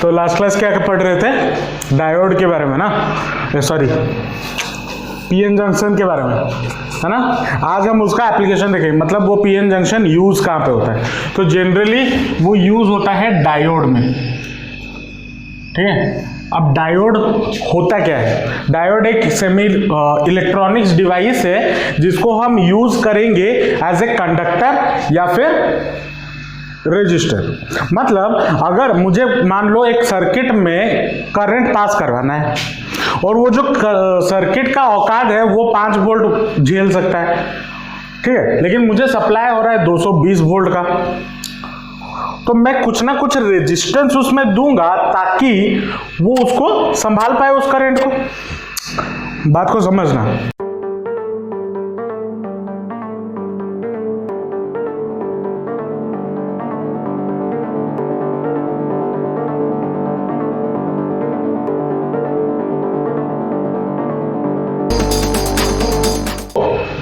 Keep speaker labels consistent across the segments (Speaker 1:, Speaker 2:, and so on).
Speaker 1: तो last class क्या पढ़ रहे थे, डायोड के बारे में ना, सॉरी पीएन जंक्शन के बारे में, है ना। आज हम उसका एप्लीकेशन देखेंगे, मतलब वो पीएन जंक्शन यूज कहाँ पे होता है। तो जनरली वो यूज होता है डायोड में, ठीक है। अब डायोड होता क्या है, डायोड एक सेमी इलेक्ट्रॉनिक्स डिवाइस है जिसको हम यूज करेंगे एज ए कंडक्टर या फिर रेजिस्टर। मतलब अगर मुझे मान लो एक सर्किट में करंट पास करवाना है और वो जो सर्किट का औकात है वो 5 वोल्ट झेल सकता है, ठीक है, लेकिन मुझे सप्लाई हो रहा है 220 वोल्ट का, तो मैं कुछ ना कुछ रेजिस्टेंस उसमें दूंगा ताकि वो उसको संभाल पाए उस करंट को। बात को समझना।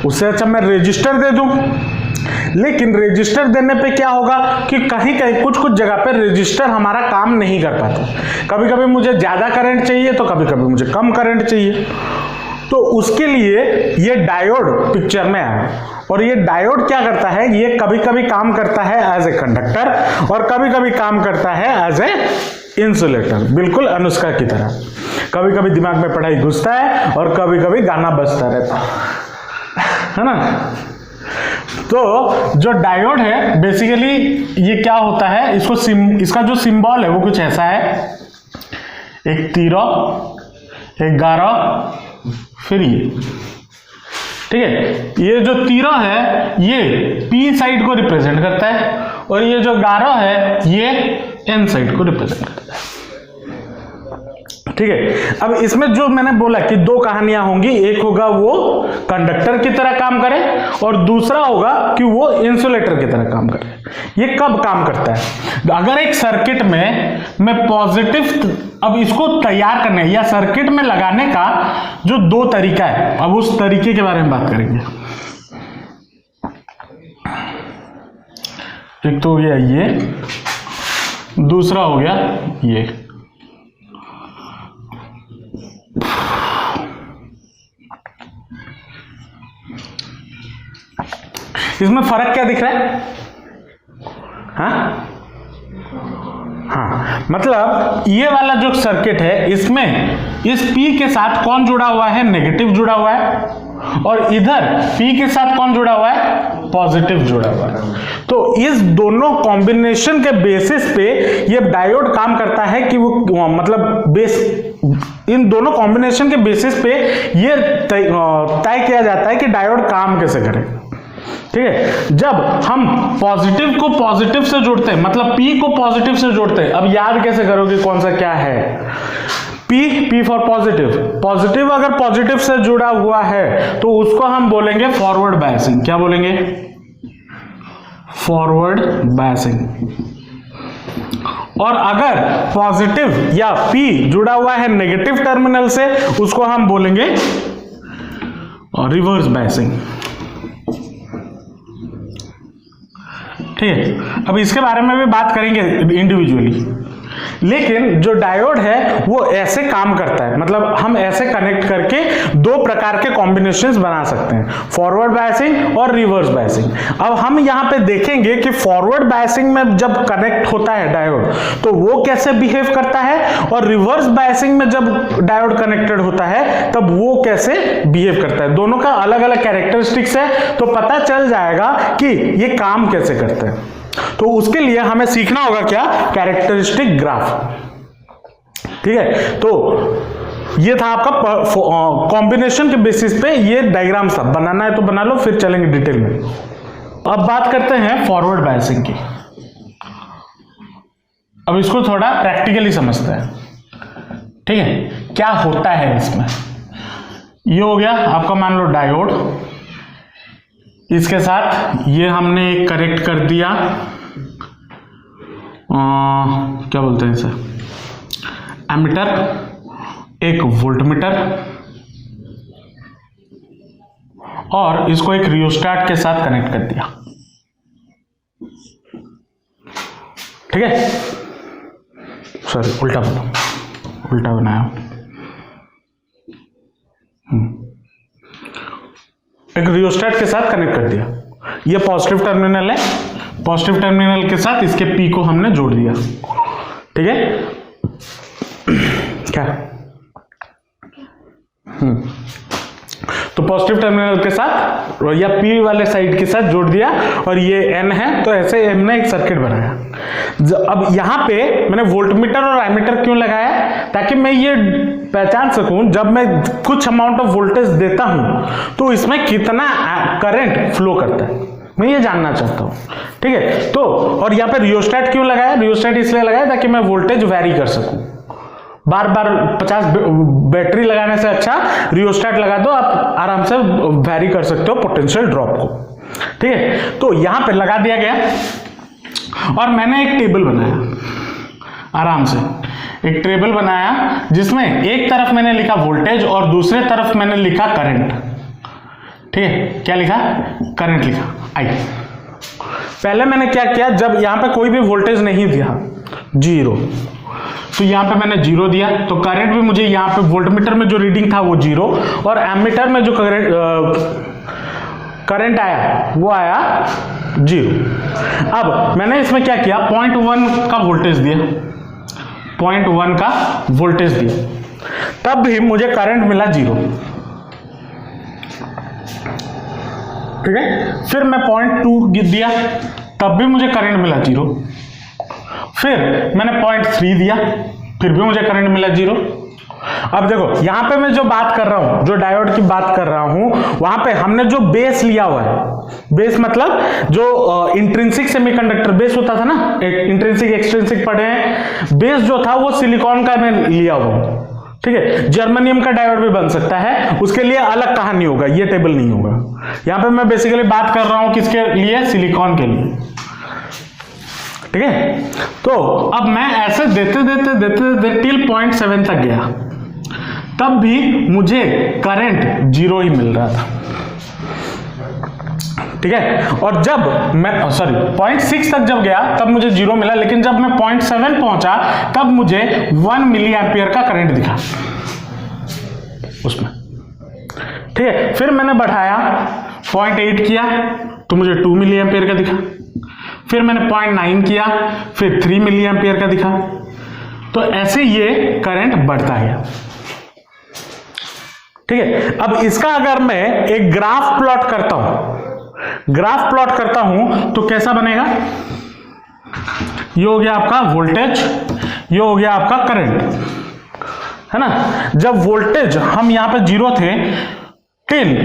Speaker 1: उससे अच्छा मैं रेजिस्टर दे दूं, लेकिन रेजिस्टर देने पे क्या होगा कि कहीं कहीं कुछ कुछ जगह पे रेजिस्टर हमारा काम नहीं कर पाता। कभी कभी मुझे ज्यादा करंट चाहिए तो कभी कभी मुझे कम करंट चाहिए, तो उसके लिए ये डायोड पिक्चर में आया। और ये डायोड क्या करता है, ये कभी कभी काम करता है एज ए कंडक्टर और कभी कभी काम करता है एज ए इंसुलेटर, बिल्कुल अनुष्का की तरह। कभी कभी दिमाग में पढ़ाई घुसता है और कभी कभी गाना बजता रहता है ना। तो जो डायोड है बेसिकली ये क्या होता है, इसका जो सिंबल है वो कुछ ऐसा है, एक तीरा, एक गारा, फिर ये, ठीक है। ये जो तीरा है ये पी साइड को रिप्रेजेंट करता है और ये जो गारा है ये एन साइड को रिप्रेजेंट करता है, ठीक है। अब इसमें जो मैंने बोला कि दो कहानियां होंगी, एक होगा वो कंडक्टर की तरह काम करे और दूसरा होगा कि वो इंसुलेटर की तरह काम करे। ये कब काम करता है, अगर एक सर्किट में मैं पॉजिटिव, अब इसको तैयार करने या सर्किट में लगाने का जो दो तरीका है, अब उस तरीके के बारे में बात करेंगे। एक तो हो गया ये, दूसरा हो गया ये। इसमें फर्क क्या दिख रहा है, हाँ मतलब ये वाला जो सर्किट है इसमें इस P के साथ कौन जुड़ा हुआ है, नेगेटिव जुड़ा हुआ है, और इधर P के साथ कौन जुड़ा हुआ है, पॉजिटिव जुड़ा हुआ है। तो इस दोनों कॉम्बिनेशन के बेसिस पे ये डायोड काम करता है कि वो मतलब इन दोनों कॉम्बिनेशन के बेसिस पे ये तय किया जाता है कि डायोड काम कैसे करे, ठीक है। जब हम पॉजिटिव को पॉजिटिव से जोड़ते हैं, मतलब P को पॉजिटिव से जोड़ते हैं, अब याद कैसे करोगे कौन सा क्या है, P फॉर पॉजिटिव। पॉजिटिव अगर पॉजिटिव से जुड़ा हुआ है तो उसको हम बोलेंगे फॉरवर्ड बायसिंग। क्या बोलेंगे, फॉरवर्ड बायसिंग। और अगर पॉजिटिव या P जुड़ा हुआ है नेगेटिव टर्मिनल से, उसको हम बोलेंगे रिवर्स बायसिंग, ठीक है। अब इसके बारे में भी बात करेंगे इंडिविजुअली, लेकिन जो डायोड है वो ऐसे काम करता है, मतलब हम ऐसे कनेक्ट करके दो प्रकार के कॉम्बिनेशंस बना सकते हैं, फॉरवर्ड बायसिंग और रिवर्स बायसिंग। अब हम यहाँ पे देखेंगे कि फॉरवर्ड बायसिंग में जब कनेक्ट होता है डायोड तो वो कैसे बिहेव करता है, और रिवर्स बायसिंग में जब डायोड कनेक्टेड होता है तब वो कैसे बिहेव करता है। दोनों का अलग अलग कैरेक्टरिस्टिक्स है, तो पता चल जाएगा कि ये काम कैसे करता है। तो उसके लिए हमें सीखना होगा क्या, कैरेक्टरिस्टिक ग्राफ, ठीक है। तो ये था आपका कॉम्बिनेशन के बेसिस पे ये डायग्राम सब बनाना है तो बना लो, फिर चलेंगे डिटेल में। अब बात करते हैं फॉरवर्ड बायसिंग की। अब इसको थोड़ा प्रैक्टिकली समझते हैं, ठीक है। क्या होता है इसमें, ये हो गया आपका मान लो डायोड, इसके साथ ये हमने एक कनेक्ट कर दिया, क्या बोलते हैं इसे, एमीटर, एक वोल्टमीटर, और इसको एक रियोस्टेट के साथ कनेक्ट कर दिया, ठीक है। सॉरी उल्टा बोला, उल्टा बनाया। एक रियोस्टेट के साथ कनेक्ट कर दिया, ये पॉजिटिव टर्मिनल है, पॉजिटिव टर्मिनल के साथ इसके पी को हमने जोड़ दिया, ठीक है क्या। तो पॉजिटिव टर्मिनल के साथ या पी वाले साइड के साथ जोड़ दिया और ये एन है, तो ऐसे हमने एक सर्किट बनाया। अब यहां पे मैंने वोल्टमीटर और एमीटर क्यों लगाया, ताकि मैं ये पहचान सकूं जब मैं कुछ अमाउंट ऑफ वोल्टेज देता हूं तो इसमें कितना करंट फ्लो करता है, मैं ये जानना चाहता हूं, ठीक है। तो और यहाँ पे रियोस्टेट क्यों लगाया, रियोस्टेट इसलिए लगाया ताकि मैं वोल्टेज वैरी कर सकूं। बार बार 50 बैटरी लगाने से अच्छा रियोस्टेट लगा दो, आप आराम से वैरी कर सकते हो पोटेंशियल ड्रॉप को, ठीक है। तो यहां पे लगा दिया गया और मैंने एक टेबल बनाया, आराम से एक टेबल बनाया जिसमें एक तरफ मैंने लिखा वोल्टेज और दूसरे तरफ मैंने लिखा करंट, ठीक है। क्या लिखा, करंट लिखा, आई। पहले मैंने क्या किया, जब यहां पे कोई भी वोल्टेज नहीं दिया, जीरो, तो यहां पे मैंने जीरो दिया, तो करंट भी मुझे यहां पे वोल्टमीटर में जो रीडिंग था वो जीरो, और एमीटर में जो करंट आया वो आया जीरो। अब मैंने इसमें क्या किया, 0.1 का वोल्टेज दिया, 0.1 का वोल्टेज दिया, तब भी मुझे करंट मिला जीरो, ठीक है। फिर मैं 0.2 दिया, तब भी मुझे करंट मिला जीरो। फिर मैंने 0.3 दिया, फिर भी मुझे करंट मिला जीरो। अब देखो यहां पे मैं जो बात कर रहा हूं, जो डायोड की बात कर रहा हूं, वहां पे हमने जो बेस लिया हुआ है, बेस मतलब जो इंट्रिंसिक सेमीकंडक्टर बेस होता था ना, इंट्रिंसिक एक्सट्रिंसिक पढ़े हैं, बेस जो था वो सिलिकॉन का मैं लिया हुआ, ठीक है। जर्मेनियम का डायोड भी बन सकता है, उसके लिए अलग कहानी होगा, ये टेबल नहीं होगा। यहां पे मैं बेसिकली बात कर रहा हूं किसके लिए, सिलिकॉन के लिए, ठीक है। तो अब मैं ऐसे देते देते टिल 0.7 तक गया, तब भी मुझे करंट जीरो ही मिल रहा था, ठीक है। और जब मैं 0.6 तक जब गया तब मुझे जीरो मिला, लेकिन जब मैं 0.7 पहुंचा तब मुझे 1 मिली एम्पियर का करंट दिखा उसमें, ठीक है। फिर मैंने बढ़ाया, 0.8 किया तो मुझे 2 मिली एम्पियर का दिखा, फिर मैंने 0.9 किया, फिर 3 मिली एम्पियर का दिखा। तो ऐसे ये करंट बढ़ता गया, ठीक है। अब इसका अगर मैं एक ग्राफ प्लॉट करता हूं, ग्राफ प्लॉट करता हूं तो कैसा बनेगा, ये हो गया आपका वोल्टेज, ये हो गया आपका करंट, है ना। जब वोल्टेज हम यहां पे जीरो थे टिल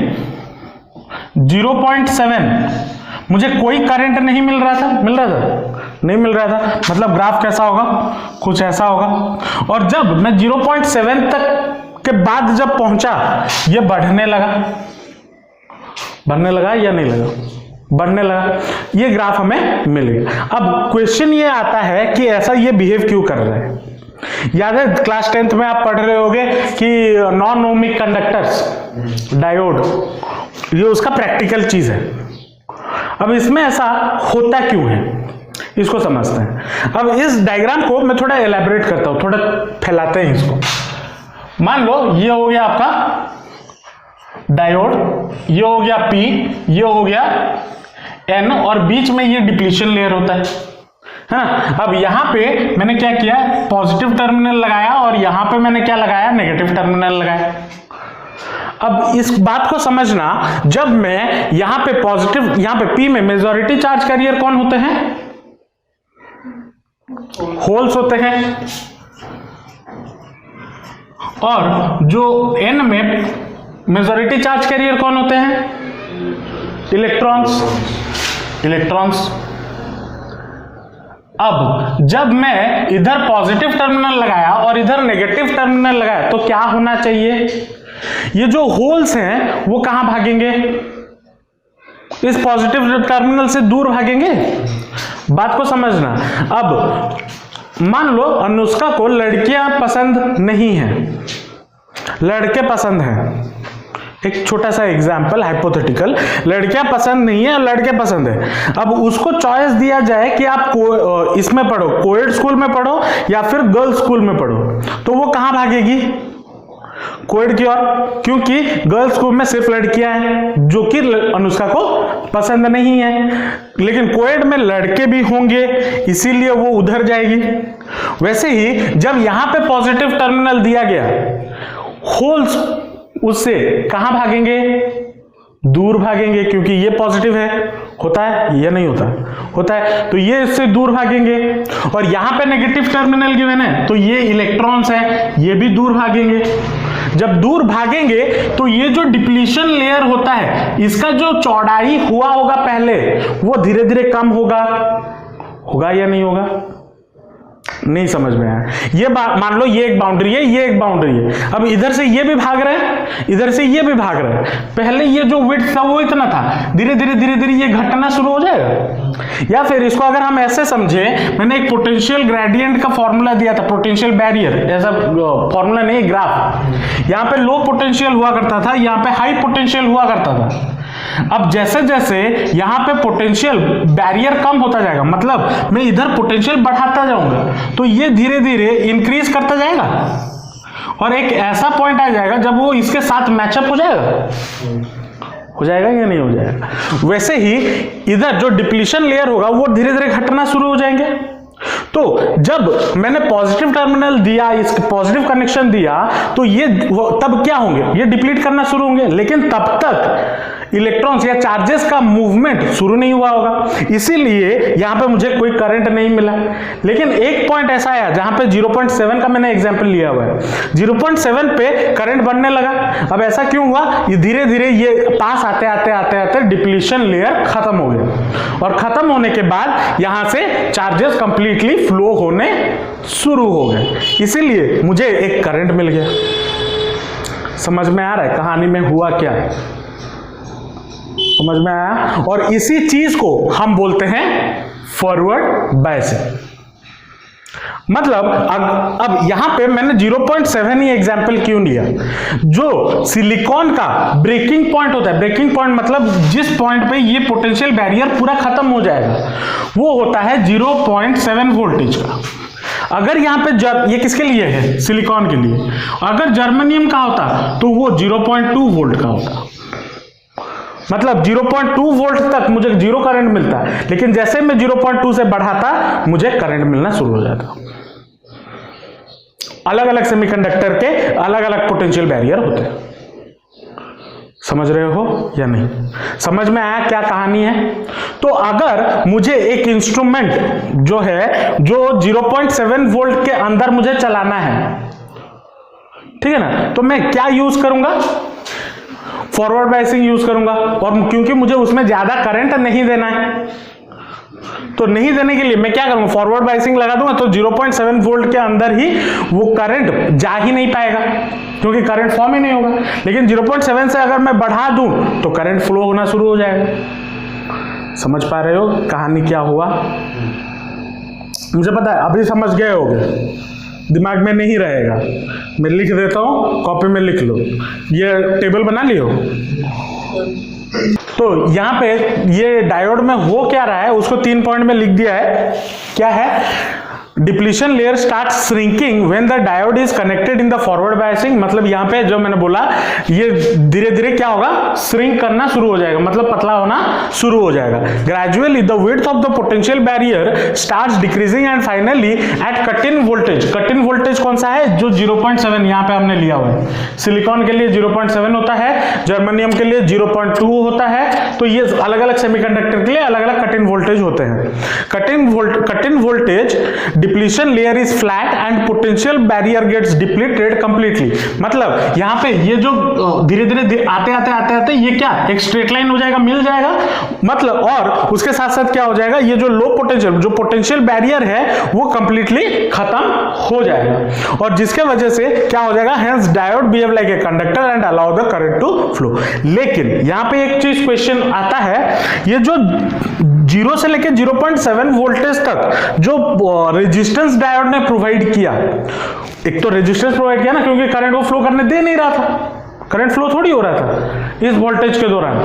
Speaker 1: 0.7 मुझे कोई करंट नहीं मिल रहा था, मिल रहा था, नहीं मिल रहा था, मतलब ग्राफ कैसा होगा, कुछ ऐसा होगा। और जब मैं 0.7 तक के बाद जब पहुंचा, ये बढ़ने लगा, बढ़ने लगा या नहीं लगा, बढ़ने लगा, ये ग्राफ हमें मिलेगा। अब क्वेश्चन ये आता है कि ऐसा ये बिहेव क्यों कर रहा है। याद है क्लास 10th में आप पढ़ रहे होगे कि नॉन ओमिक कंडक्टर्स, डायोड, ये उसका प्रैक्टिकल चीज है। अब इसमें ऐसा होता क्यों है, इसको समझते हैं। अब इस डायग्राम को मैं थोड़ा एलैबोरेट करता हूं, थोड़ा फैलाते हैं इसको। मान लो ये हो गया आपका डायोड, ये हो गया P, ये हो गया N, और बीच में ये डिप्लीशन लेयर होता है ना। अब यहां पे मैंने क्या किया, पॉजिटिव टर्मिनल लगाया और यहां पे मैंने क्या लगाया, नेगेटिव टर्मिनल लगाया। अब इस बात को समझना, जब मैं यहां पे पॉजिटिव, यहां पे P में मेजॉरिटी चार्ज कैरियर कौन होते हैं, होल्स होते हैं, और जो N में मेजॉरिटी चार्ज कैरियर कौन होते हैं, इलेक्ट्रॉन्स, इलेक्ट्रॉन्स। अब जब मैं इधर पॉजिटिव टर्मिनल लगाया और इधर नेगेटिव टर्मिनल लगाया तो क्या होना चाहिए, ये जो होल्स हैं वो कहां भागेंगे, इस पॉजिटिव टर्मिनल से दूर भागेंगे। बात को समझना। अब मान लो अनुष्का को लड़कियां पसंद नहीं है, लड़के पसंद हैं, एक छोटा सा एग्जाम्पल हाइपोथेटिकल, लड़कियां पसंद नहीं है और लड़के पसंद है। अब उसको चॉइस दिया जाए कि आप इसमें पढ़ो, कोएड स्कूल में पढ़ो या फिर गर्ल्स स्कूल में पढ़ो, तो वो कहां भागेगी? कोएड की ओर, क्योंकि गर्ल्स स्कूल में सिर्फ लड़कियां हैं जो कि अनुष्का को पसंद नहीं है, लेकिन कोएड में लड़के भी होंगे इसीलिए वो उधर जाएगी। वैसे ही जब यहां पे पॉजिटिव टर्मिनल दिया गया, होल्स उससे कहां भागेंगे? दूर भागेंगे, क्योंकि ये पॉजिटिव है। होता है? ये नहीं होता, होता है, तो ये इससे दूर भागेंगे। और यहां पे नेगेटिव टर्मिनल गिवन है, तो ये इलेक्ट्रॉन्स है, ये भी दूर भागेंगे। जब दूर भागेंगे तो ये जो डिप्लीशन लेयर होता है, इसका जो चौड़ाई हुआ होगा पहले, वो धीरे धीरे कम होगा। होगा या नहीं होगा? नहीं समझ में आया। ये मान लो ये एक बाउंड्री है, ये एक बाउंड्री है। अब इधर से ये भी भाग रहे हैं, इधर से ये भी भाग रहे हैं। पहले ये जो विड्थ था वो इतना था, धीरे धीरे धीरे धीरे ये घटना शुरू हो जाएगा। या फिर इसको अगर हम ऐसे समझे, मैंने एक पोटेंशियल ग्रेडियंट का फॉर्मूला दिया था, पोटेंशियल बैरियर, ऐसा फॉर्मूला नहीं, ग्राफ। यहाँ पे लो पोटेंशियल हुआ करता था, यहाँ पे हाई पोटेंशियल हुआ करता था। अब जैसे जैसे यहां पे पोटेंशियल बैरियर कम होता जाएगा, मतलब मैं इधर पोटेंशियल बढ़ाता जाऊंगा, तो ये धीरे धीरे इंक्रीज करता जाएगा और एक ऐसा पॉइंट आ जाएगा जब वो इसके साथ मैचअप हो जाएगा। हो जाएगा या नहीं हो जाएगा? वैसे ही इधर जो डिप्लीशन लेयर होगा वो धीरे धीरे घटना शुरू हो जाएंगे। तो जब मैंने पॉजिटिव टर्मिनल दिया, इस पॉजिटिव कनेक्शन दिया, तो ये तब क्या होंगे? ये डिप्लीट करना शुरू होंगे, लेकिन तब तक इलेक्ट्रॉन्स या चार्जेस का मूवमेंट शुरू नहीं हुआ होगा, इसीलिए यहां पे मुझे कोई करंट नहीं मिला। लेकिन एक पॉइंट ऐसा आया जहां पे 0.7 का मैंने एग्जांपल लिया हुआ है, 0.7 पे करंट बनने लगा। अब ऐसा क्यों हुआ? ये धीरे धीरे ये पास आते आते आते आते डिप्लीशन लेयर खत्म हो गया, और खत्म होने के बाद यहां से चार्जेस कंप्लीटली फ्लो होने शुरू हो गए, इसीलिए मुझे एक करंट मिल गया। समझ में आ रहा है कहानी में हुआ क्या? समझ में आया? और इसी चीज को हम बोलते हैं फॉरवर्ड बायसिंग। मतलब अब यहां पे मैंने 0.7 ही एग्जांपल क्यों लिया? जो सिलिकॉन का ब्रेकिंग पॉइंट होता है, ब्रेकिंग पॉइंट मतलब जिस पॉइंट पे ये पोटेंशियल बैरियर पूरा खत्म हो जाएगा, वो होता है 0.7 वोल्टेज का। अगर यहां पे ये किसके लिए है? सिलिकॉन के लिए। अगर जर्मेनियम का होता तो वो 0.2 वोल्ट का होता, मतलब 0.2 वोल्ट तक मुझे जीरो करंट मिलता, लेकिन जैसे मैं 0.2 से बढ़ाता मुझे करंट मिलना शुरू हो जाता। अलग अलग सेमीकंडक्टर के अलग अलग पोटेंशियल बैरियर होते हैं। समझ रहे हो या नहीं? समझ में आया क्या कहानी है? तो अगर मुझे एक इंस्ट्रूमेंट जो है जो 0.7 वोल्ट के अंदर मुझे चलाना है, ठीक है ना, तो मैं क्या यूज करूंगा? फॉरवर्ड बायसिंग यूज करूंगा। और क्योंकि मुझे उसमें ज्यादा करंट नहीं देना है, तो नहीं देने के लिए मैं क्या करूंगा? फॉरवर्ड बायसिंग लगा दूंगा, तो 0.7 वोल्ट के अंदर ही वो करंट जा ही नहीं पाएगा, क्योंकि करंट फॉर्म ही नहीं होगा। लेकिन 0.7 से अगर मैं बढ़ा दूं तो करंट फ्लो होना शुरू हो जाएगा। समझ पा रहे हो कहानी क्या हुआ? मुझे पता है अभी समझ गए होगे, दिमाग में नहीं रहेगा, मैं लिख देता हूं, कॉपी में लिख लो। ये टेबल बना लियो। तो यहां पे ये डायोड में हो क्या रहा है उसको 3 पॉइंट में लिख दिया है। क्या है? Depletion layer start shrinking when the diode is connected in the forward biasing. मतलब यहां पे जो मैंने बोला, ये धीरे धीरे क्या होगा? श्रिंक करना शुरू हो जाएगा, मतलब पतला होना शुरू हो जाएगा। Gradually the width of the potential barrier starts decreasing and finally at cut in voltage. Cut in voltage कौन सा है? जो 0.7 यहां पे हमने लिया हुआ है। सिलिकॉन के लिए 0.7 होता है, जर्मेनियम के लिए 0.2 होता है। तो ये अलग अलग सेमीकंडक्टर के लिए अलग अलग कट इन वोल्टेज होते हैं। Cut in voltage depletion layer is flat and potential barrier gets depleted completely. मतलब यहां पे ये जो धीरे धीरे आते आते ये क्या एक स्ट्रेट लाइन हो जाएगा, मिल जाएगा। मतलब और उसके साथ साथ क्या हो जाएगा? ये जो लो पोटेंशियल जो पोटेंशियल बैरियर है वो कंप्लीटली खत्म हो जाएगा, और जिसके वजह से क्या हो जाएगा? Hence diode behave like a conductor and allow the current to flow. लेकिन यहां पे एक चीज क्वेश्चन आता है, ये जो 0 से लेके 0.7 वोल्टेज तक जो रेजिस्टेंस डायोड ने प्रोवाइड किया, एक तो रेजिस्टेंस प्रोवाइड किया ना, क्योंकि करंट वो फ्लो करने दे नहीं रहा था, करंट फ्लो थोड़ी हो रहा था इस वोल्टेज के दौरान,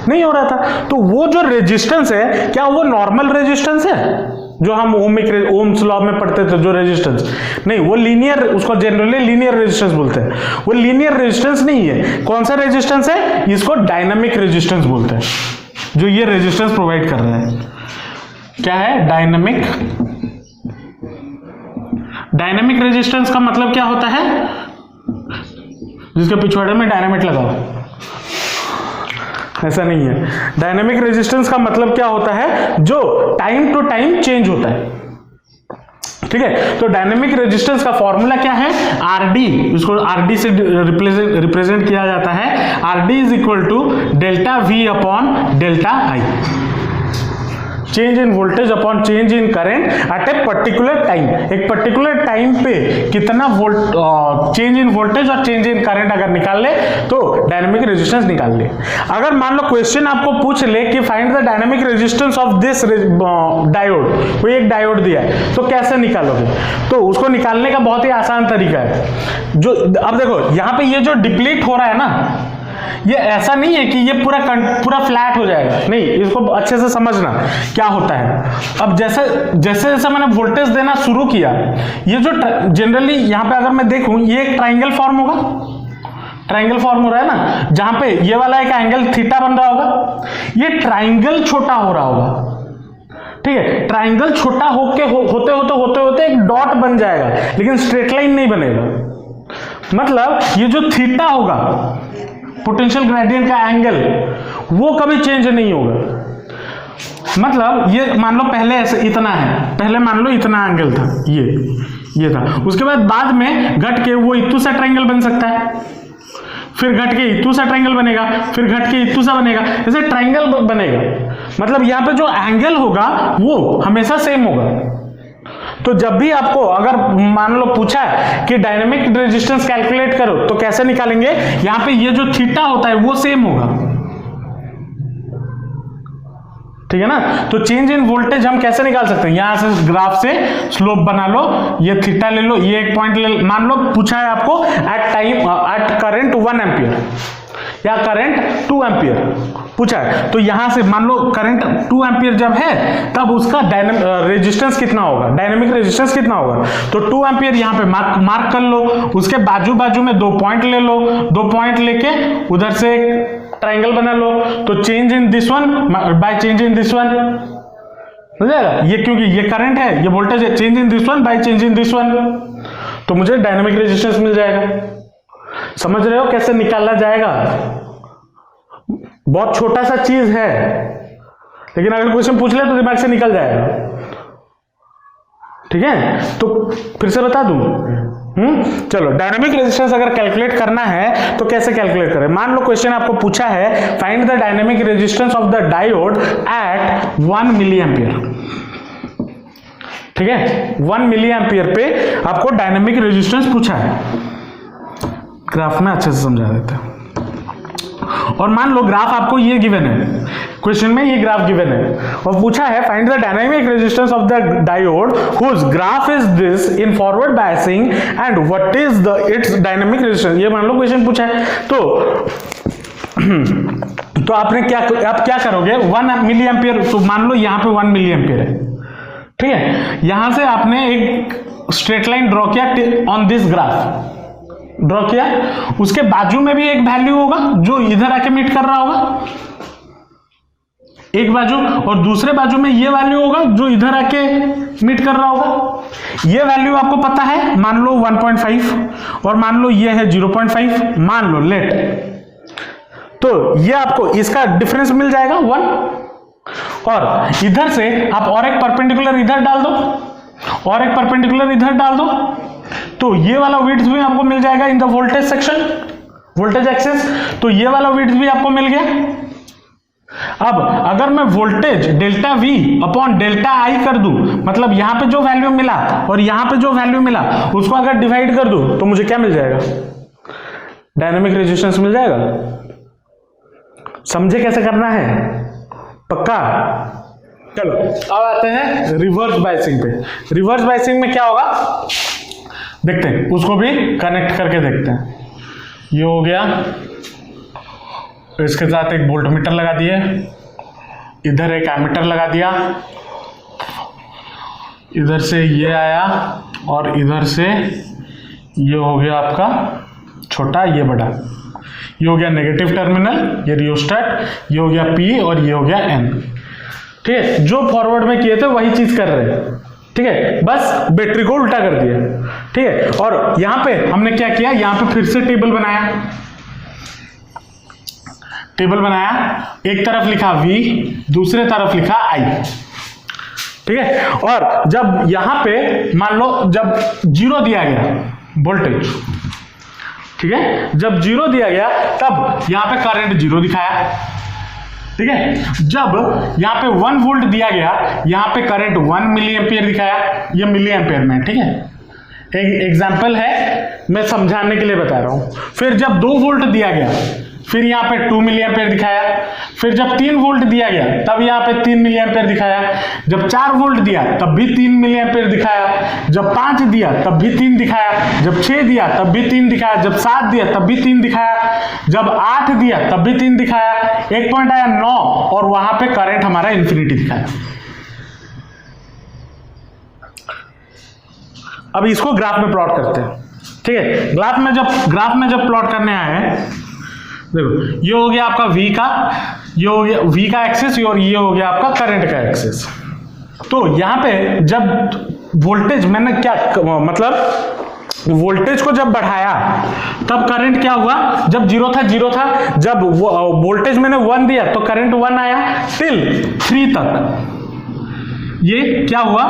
Speaker 1: नहीं हो रहा था। तो वो जो रेजिस्टेंस है, क्या वो नॉर्मल रेजिस्टेंस है जो हम ओम्स लॉ में पढ़ते थे जो रेजिस्टेंस? नहीं, वो लीनियर, उसको जनरली लीनियर रेजिस्टेंस बोलते हैं। वो लीनियर रेजिस्टेंस नहीं है। कौन सा रेजिस्टेंस है? इसको डायनामिक रेजिस्टेंस बोलते हैं, जो ये रेजिस्टेंस प्रोवाइड कर रहा है। क्या है? डायनामिक। डायनामिक रेजिस्टेंस का मतलब क्या होता है? जिसके पिछवाड़े में डायनामिट लगाओ, ऐसा नहीं है। डायनामिक रेजिस्टेंस का मतलब क्या होता है? जो टाइम टू टाइम चेंज होता है। ठीक है, तो डायनेमिक रेजिस्टेंस का फॉर्मूला क्या है? आरडी, इसको आरडी से रिप्रेजेंट किया जाता है। RD is equal to delta V upon delta I, change in voltage upon change in current at a particular time. एक पर्टिकुलर टाइम पे कितना वोल्ट चेंज इन वोल्टेज और चेंज इन करंट अगर निकाल ले तो डायनेमिक रेजिस्टेंस निकाल ले। अगर मान लो क्वेश्चन आपको पूछ ले कि find the dynamic resistance of this diode, कोई एक डायोड दिया है, तो कैसे निकालोगे? तो उसको निकालने का बहुत ही आसान तरीका है। जो अब देखो यहाँ पे ये जो डिप्लीट हो रहा है ना, ये ऐसा नहीं है कि ये पूरा फ्लैट हो जाएगा, नहीं, इसको अच्छे से समझना क्या होता है। अब जैसे जैसे मैंने वोल्टेज देना शुरू किया, ये जो जनरली यहाँ पे अगर मैं देखूं, ये एक ट्राइंगल फॉर्म होगा, ट्राइंगल फॉर्म हो रहा है ना, जहां पे ये वाला एक एंगल थीटा बन रहा होगा, ये ट्राइंगल छोटा हो रहा होगा। ठीक है, ट्राइंगल छोटा होते एक डॉट बन जाएगा, लेकिन स्ट्रेट लाइन नहीं बनेगा। मतलब ये जो थीटा होगा, पोटेंशियल ग्रेडियंट का एंगल, वो कभी चेंज नहीं होगा। मतलब ये मान लो पहले ऐसे इतना है, पहले मान लो इतना एंगल था, ये था, उसके बाद में घट के वो इतू सा ट्रायंगल बन सकता है, फिर घट के इतू सा ट्रायंगल बनेगा, फिर घट के इतू सा बनेगा, ऐसे ट्रायंगल बनेगा। मतलब यहाँ पे जो एंगल होगा वो हमेशा सेम होगा। तो जब भी आपको अगर मान लो पूछा है कि डायनेमिक रेजिस्टेंस कैलकुलेट करो, तो कैसे निकालेंगे? यहां पे ये जो थीटा होता है वो सेम होगा। ठीक है ना? तो चेंज इन वोल्टेज हम कैसे निकाल सकते हैं? यहां से ग्राफ से स्लोप बना लो, ये थीटा ले लो, ये एक पॉइंट ले, मान लो पूछा है आपको एट करंट 1 एम्पियर या करंट 2 एम्पियर पूछा है, तो यहां से मान लो करंट 2 एम्पियर जब है, तब उसका रेजिस्टेंस कितना होगा, डायनेमिक रेजिस्टेंस कितना होगा? तो 2 एम्पियर यहां पे मार्क कर लो, उसके बाजू में 2 पॉइंट ले लो, 2 पॉइंट लेके उधर से एक ट्रायंगल बना लो, तो change in this one by change in this one हो जाएगा। ये क्योंकि ये करंट है, ये वोल्टेज है, change in this one by change in this one, तो मुझे डायनेमिक रेजिस्टेंस मिल जाएगा। समझ रहे हो कैसे निकाला जाएगा? बहुत छोटा सा चीज है, लेकिन अगर क्वेश्चन पूछ ले तो दिमाग से निकल जाएगा। ठीक है, तो फिर से बता दूं। चलो, डायनेमिक रेजिस्टेंस अगर कैलकुलेट करना है तो कैसे कैलकुलेट करें? मान लो क्वेश्चन आपको पूछा है find the dynamic resistance of the diode at 1 milli ampere. ठीक है, 1 मिली एम्पियर पे आपको डायनेमिक रेजिस्टेंस पूछा है। ग्राफ में अच्छे से समझा देते हैं। और मान लो ग्राफ आपको ये गिवन है, क्वेश्चन में ये ग्राफ गिवन है और पूछा है find the dynamic resistance of the diode whose graph is this in forward biasing and what is the its dynamic resistance. ये मान लो क्वेश्चन पूछा है, तो आपने आप क्या करोगे? 1 मिली एम्पियर, तो मान लो यहाँ पे 1 मिली एम्पियर है। ठीक है, यहां से आपने एक स्ट्रेट लाइन ड्रॉ किया ऑन दिस ग्राफ, ड्रॉ किया, उसके बाजू में भी एक वैल्यू होगा जो इधर आके मीट कर रहा होगा, एक बाजू, और दूसरे बाजू में ये वैल्यू होगा जो इधर आके मीट कर रहा होगा। ये वैल्यू आपको पता है, मान लो 1.5 और मान लो ये है 0.5, मान लो लेट, तो ये आपको इसका डिफरेंस मिल जाएगा 1, और इधर से आप और एक परपेंडिकुलर इधर डाल दो और एक परपेंडिकुलर इधर डाल दो, तो ये वाला विड्थ भी आपको मिल जाएगा in the voltage section, voltage access, तो ये वाला विड्थ भी आपको मिल गया। अब अगर मैं voltage delta V upon delta आई कर दूं, मतलब यहां पे जो वैल्यू मिला और यहां पे जो वैल्यू मिला उसको अगर डिवाइड कर दूं, तो मुझे क्या मिल जाएगा? डायनेमिक रेजिस्टेंस मिल जाएगा। समझे कैसे करना है? पक्का? चलो अब आते हैं रिवर्स बायसिंग पे। रिवर्स बायसिंग में क्या होगा देखते हैं, उसको भी कनेक्ट करके देखते हैं। ये हो गया, इसके साथ एक वोल्ट मीटर लगा दिए, इधर एक एमीटर लगा दिया, इधर से ये आया और इधर से ये हो गया आपका छोटा, ये बड़ा, ये हो गया नेगेटिव टर्मिनल, ये रियोस्टेट, ये हो गया P और ये हो गया N। ठीक है, जो फॉरवर्ड में किए थे वही चीज कर रहे हैं। ठीक है, बस बैटरी को उल्टा कर दिया। ठीक है, और यहां पे हमने क्या किया, यहां पे फिर से टेबल बनाया, एक तरफ लिखा V, दूसरे तरफ लिखा I। ठीक है, और जब यहां पे मान लो जब 0 दिया गया वोल्टेज, ठीक है, जब 0 दिया गया तब यहां पे करंट 0 दिखाया। ठीक है, जब यहां पे 1 वोल्ट दिया गया, यहां पे करंट 1 मिली एम्पियर दिखाया, ये मिली एम्पियर में। ठीक है, एक एग्जांपल है, मैं समझाने के लिए बता रहा हूं। फिर जब 2 वोल्ट दिया गया, फिर यहाँ पे 2 मिली एम्पियर दिखाया। फिर जब 3 वोल्ट दिया गया तब यहाँ पे 3 मिली एम्पियर दिखाया। जब 4 वोल्ट दिया तब भी 3 मिली एम्पियर दिखाया। जब 5 दिया तब भी 3 दिखाया। जब 6 दिया तब भी 3 दिखाया। जब 7 दिया तब भी 3 दिखाया। जब 8 दिया तब भी 3 दिखाया। एक पॉइंट आया 9 और वहां पे करंट हमारा इंफिनिटी दिखाया। अब इसको ग्राफ में प्लॉट करते हैं। ठीक है, ग्राफ में जब प्लॉट करने आए, देखो ये हो गया आपका V का, ये हो गया V का एक्सिस और ये हो गया आपका करंट का एक्सिस। तो यहां पे जब वोल्टेज मैंने क्या मतलब वोल्टेज को जब बढ़ाया तब करंट क्या हुआ, जब 0 था, जब वोल्टेज मैंने 1 दिया तो करंट 1 आया टिल 3 तक। ये क्या हुआ,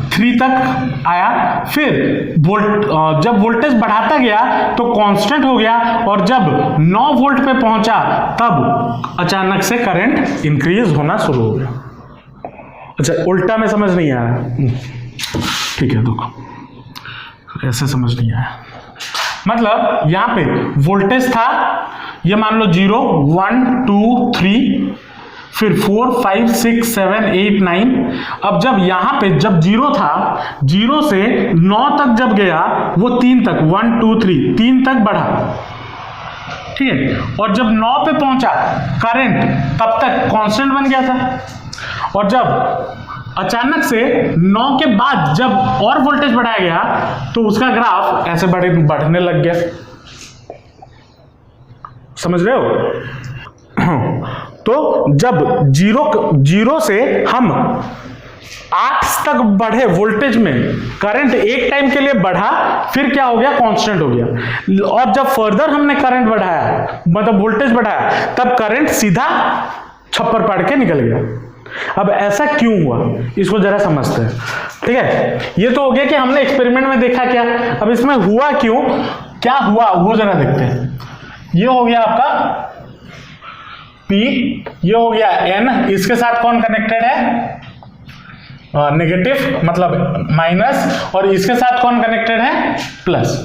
Speaker 1: 3 तक आया। फिर जब वोल्टेज बढ़ाता गया तो कांस्टेंट हो गया और जब 9 वोल्ट पे पहुंचा तब अचानक से करंट इंक्रीज होना शुरू हो गया। अच्छा, उल्टा में समझ नहीं आया, ठीक है, देखो ऐसे समझ नहीं आया। मतलब यहां पे वोल्टेज था, ये मान लो 0 1 2 3, फिर 4 5 6 7 8 9। अब जब यहां पे जब 0 था, 0 से 9 तक जब गया वो 3 तक 1 2 3 तक बढ़ा। ठीक है, और जब 9 पे पहुंचा करंट तब तक कांस्टेंट बन गया था। और जब अचानक से 9 के बाद जब और वोल्टेज बढ़ाया गया तो उसका ग्राफ ऐसे बढ़ने लग गया। समझ रहे हो? तो जब 0 से हम 8 तक बढ़े वोल्टेज में, करंट एक टाइम के लिए बढ़ा, फिर क्या हो गया, कांस्टेंट हो गया। और जब फर्दर हमने करंट बढ़ाया, मतलब वोल्टेज बढ़ाया, तब करंट सीधा छप्पर पाड़ के निकल गया। अब ऐसा क्यों हुआ, इसको जरा समझते हैं। ठीक है, ये तो हो गया कि हमने एक्सपेरिमेंट में देखा क्या। अब इसमें हुआ क्यों, क्या हुआ वो जरा देखते हैं। ये हो गया आपका P, ये हो गया N, इसके साथ कौन कनेक्टेड है, नेगेटिव मतलब माइनस, और इसके साथ कौन कनेक्टेड है, प्लस,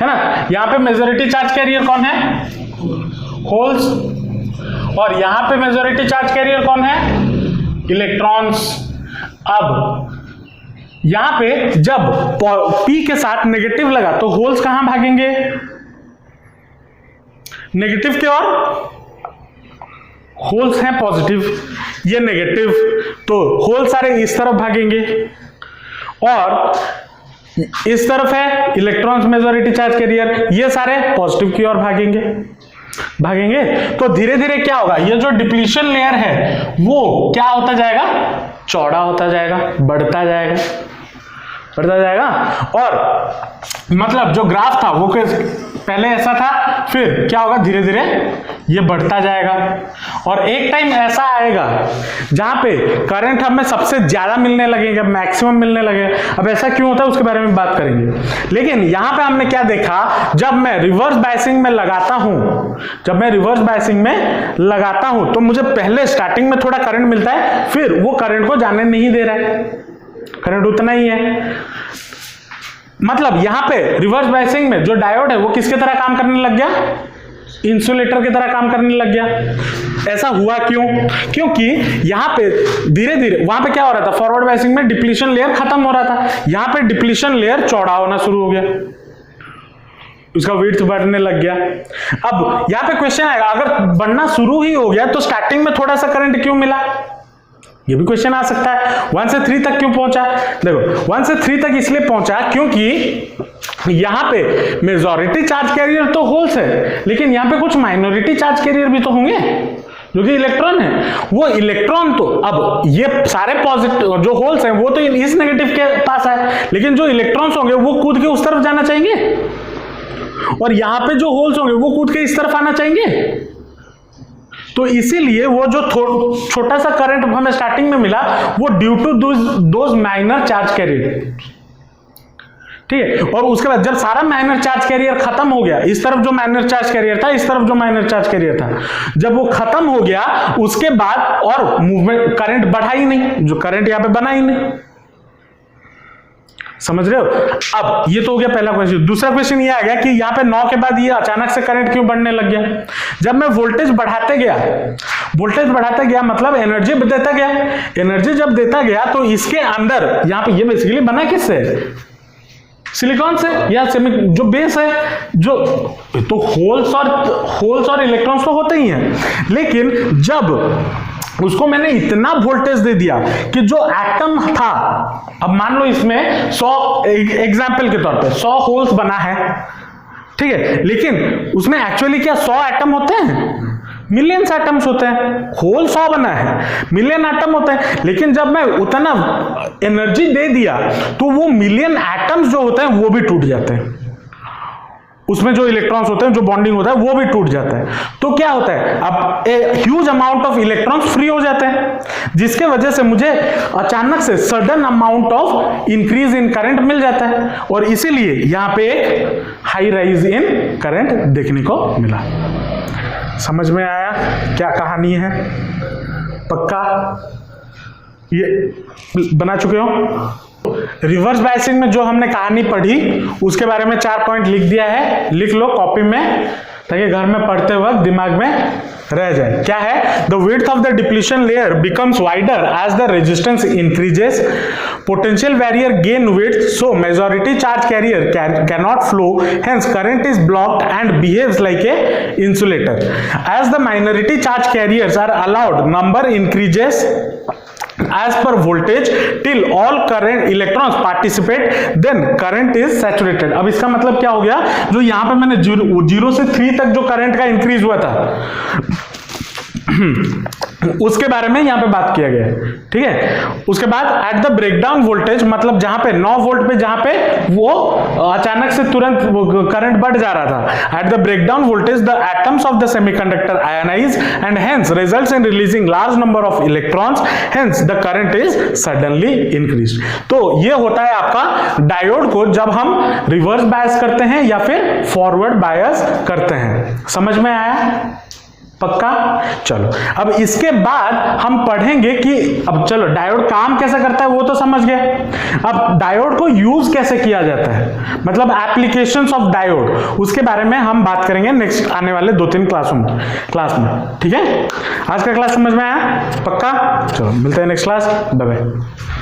Speaker 1: है ना। यहां पे मेजॉरिटी चार्ज कैरियर कौन है, होल्स, और यहां पे मेजॉरिटी चार्ज कैरियर कौन है, इलेक्ट्रॉन्स। अब यहां पे जब P के साथ नेगेटिव लगा तो होल्स कहां भागेंगे, नेगेटिव की ओर। होल्स हैं पॉजिटिव, ये नेगेटिव, तो होल सारे इस तरफ भागेंगे, और इस तरफ है इलेक्ट्रॉन्स मेजॉरिटी चार्ज कैरियर, ये सारे पॉजिटिव की ओर भागेंगे। तो धीरे धीरे क्या होगा, ये जो डिप्लीशन लेयर है वो क्या होता जाएगा, चौड़ा होता जाएगा, बढ़ता जाएगा। और मतलब जो ग्राफ था वो पहले ऐसा था, फिर क्या होगा, धीरे धीरे ये बढ़ता जाएगा। और एक टाइम ऐसा आएगा जहां पे करंट हमें सबसे ज्यादा मिलने लगेगा, मैक्सिमम मिलने लगेगा। अब ऐसा क्यों होता है उसके बारे में बात करेंगे। लेकिन यहां पे हमने क्या देखा, जब मैं रिवर्स बायसिंग में लगाता हूं तो मुझे पहले स्टार्टिंग में थोड़ा करंट मिलता है, फिर वो करंट को जाने नहीं दे रहा है, करंट उतना ही है। मतलब यहां पे रिवर्स बायसिंग में जो डायोड है वो किसके तरह काम करने लग गया, इंसुलेटर की तरह काम करने लग गया। ऐसा हुआ क्यों, क्योंकि यहां पे धीरे धीरे, वहां पे क्या हो रहा था, फॉरवर्ड बायसिंग में डिप्लीशन लेयर खत्म हो रहा था, यहां पे डिप्लीशन लेयर चौड़ा होना शुरू हो गया। उसका विड्थ बढ़ने लग गया। अब यहां पे क्वेश्चन आएगा, अगर बढ़ना शुरू ही हो गया तो स्टार्टिंग में थोड़ा सा करंट क्यों मिला, ये भी क्वेश्चन आ सकता है। 1 से 3 तक क्यों पहुंचा, देखो 1 से 3 तक इसलिए पहुंचा क्योंकि यहां पे मेजॉरिटी चार्ज कैरियर तो होल्स है, लेकिन यहां पे कुछ माइनॉरिटी चार्ज कैरियर भी तो होंगे जो कि इलेक्ट्रॉन है। वो इलेक्ट्रॉन तो अब ये सारे पॉजिटिव जो होल्स हैं वो तो इस नेगेटिव के पास है, लेकिन जो इलेक्ट्रॉन्स होंगे वो कूद के उस तरफ जाना चाहेंगे, और यहां पे जो होल्स होंगे वो कूद के इस तरफ आना चाहेंगे। तो इसीलिए वो जो छोटा सा करंट हमें स्टार्टिंग में मिला वो due to those minor charge carrier, ठीक है। और उसके बाद जब सारा माइनर चार्ज कैरियर खत्म हो गया, इस तरफ जो माइनर चार्ज कैरियर था, इस तरफ जो माइनर चार्ज कैरियर था, जब वो खत्म हो गया उसके बाद और मूवमेंट करंट बढ़ा ही नहीं, जो करंट यहां पे बना ही नहीं। समझ रहे हो? अब ये तो हो गया पहला क्वेश्चन। दूसरा क्वेश्चन ये आ गया कि यहाँ पे 9 के बाद ये अचानक से करंट क्यों बढ़ने लग गया। जब मैं वोल्टेज बढ़ाते गया मतलब एनर्जी देता गया, एनर्जी जब देता गया तो इसके अंदर यहाँ पे ये बेसिकली बना किससे, सिलिकॉन से, या जो बेस है, जो तो होल्स और इलेक्ट्रॉन्स तो होते ही हैं, लेकिन जब उसको मैंने इतना वोल्टेज दे दिया कि जो एटम था, अब मान लो इसमें 100 एग्जाम्पल के तौर पे 100 होल्स बना है, ठीक है, लेकिन उसमें एक्चुअली क्या 100 एटम होते हैं, मिलियंस एटम्स होते हैं। होल 100 बना है, मिलियन एटम होते हैं, लेकिन जब मैं उतना एनर्जी दे दिया तो वो मिलियन एटम्स जो होते हैं वो भी टूट जाते हैं, उसमें जो इलेक्ट्रॉन्स होते हैं, जो बॉन्डिंग होता है वो भी टूट जाता है। तो क्या होता है, अब a huge amount of electrons free हो जाते हैं, जिसके वजह से मुझे अचानक से sudden amount of increase in current मिल जाता है, और इसीलिए यहां पे एक हाई राइज इन करंट देखने को मिला। समझ में आया क्या कहानी है? पक्का ये बना चुके हो? रिवर्स बायसिंग में जो हमने कहानी पढ़ी उसके बारे में 4 पॉइंट लिख दिया है, लिख लो कॉपी में ताकि घर में पढ़ते वक्त दिमाग में रह जाए। क्या है? The width of the depletion layer becomes wider as the resistance increases, potential barrier gain width, so majority charge carrier cannot flow, hence current is blocked and behaves like a insulator. As the minority charge carriers are allowed, number increases as per voltage till all current electrons participate, then current is saturated. अब इसका मतलब क्या हो गया, जो यहाँ पे मैंने 0 से 3 तक जो करंट का इंक्रीज हुआ था उसके बारे में यहां पे बात किया गया है, ठीक है। उसके बाद एट द ब्रेकडाउन वोल्टेज, मतलब जहां पे 9 वोल्ट पे जहां पे वो अचानक से तुरंत करंट बढ़ जा रहा था, at the breakdown voltage the atoms of the semiconductor ionize and hence results in releasing large number of electrons, hence the current is suddenly increase. तो ये होता है आपका डायोड को जब हम रिवर्स बायस करते हैं या फिर फॉरवर्ड बायस करते हैं। समझ में आया? पक्का? चलो अब इसके बाद हम पढ़ेंगे कि अब चलो डायोड काम कैसे करता है वो तो समझ गए, अब डायोड को यूज कैसे किया जाता है, मतलब एप्लीकेशंस ऑफ डायोड, उसके बारे में हम बात करेंगे नेक्स्ट आने वाले 2-3 क्लास में, ठीक है। आज का क्लास समझ में आया? पक्का? चलो मिलते हैं नेक्स्ट क्लास, बाय बाय।